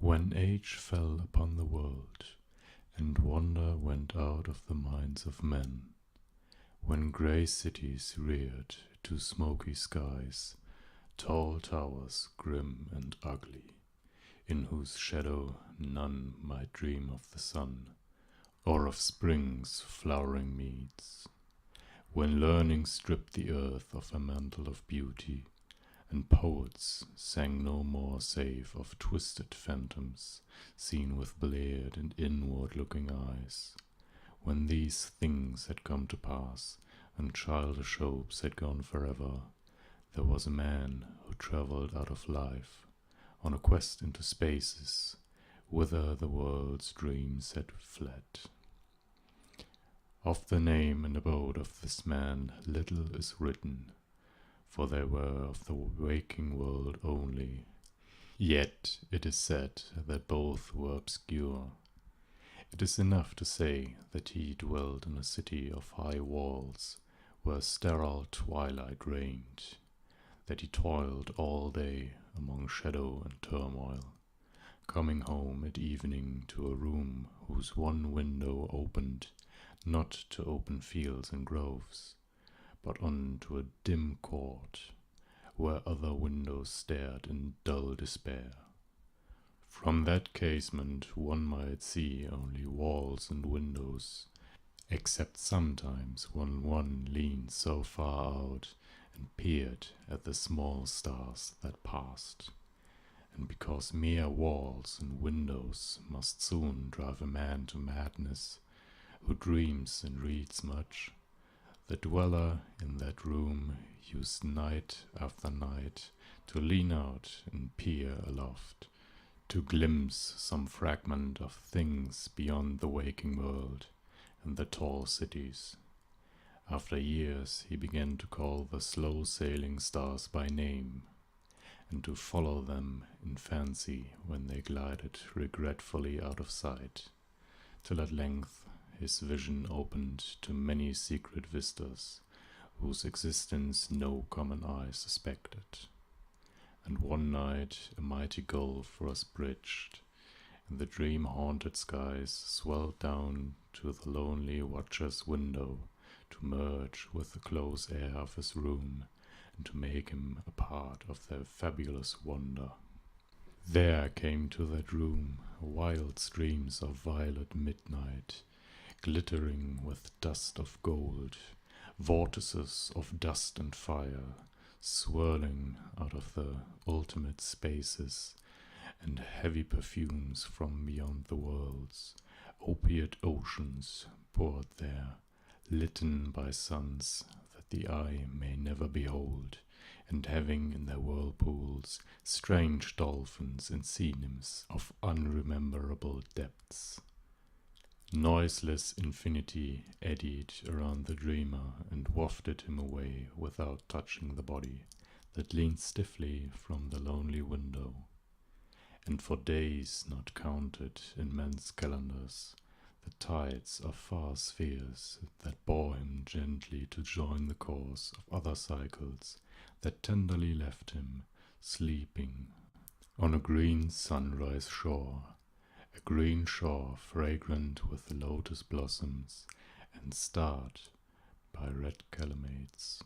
When age fell upon the world, and wonder went out of the minds of men, when grey cities reared to smoky skies, tall towers grim and ugly, in whose shadow none might dream of the sun, or of spring's flowering meads, when learning stripped the earth of a mantle of beauty, and poets sang no more save of twisted phantoms seen with bleared and inward-looking eyes. When these things had come to pass, and childish hopes had gone forever, there was a man who travelled out of life, on a quest into spaces, whither the world's dreams had fled. Of the name and abode of this man little is written, for they were of the waking world only. Yet it is said that both were obscure. It is enough to say that he dwelt in a city of high walls, where sterile twilight reigned, that he toiled all day among shadow and turmoil, coming home at evening to a room whose one window opened not to open fields and groves, but on to a dim court, where other windows stared in dull despair. From that casement one might see only walls and windows, except sometimes when one leaned so far out and peered at the small stars that passed. And because mere walls and windows must soon drive a man to madness, who dreams and reads much, the dweller in that room used night after night to lean out and peer aloft, to glimpse some fragment of things beyond the waking world and the tall cities. After years he began to call the slow-sailing stars by name, and to follow them in fancy when they glided regretfully out of sight, till at length his vision opened to many secret vistas, whose existence no common eye suspected. And one night a mighty gulf was bridged, and the dream-haunted skies swelled down to the lonely watcher's window to merge with the close air of his room, and to make him a part of their fabulous wonder. There came to that room wild streams of violet midnight, glittering with dust of gold, vortices of dust and fire, swirling out of the ultimate spaces, and heavy perfumes from beyond the worlds, opiate oceans poured there, litten by suns that the eye may never behold, and having in their whirlpools strange dolphins and sea nymphs of unrememberable depths. Noiseless infinity eddied around the dreamer and wafted him away without touching the body that leaned stiffly from the lonely window. And for days not counted in men's calendars, the tides of far spheres that bore him gently to join the course of other cycles that tenderly left him sleeping on a green sunrise shore, a green shore fragrant with lotus blossoms and starred by red calamates.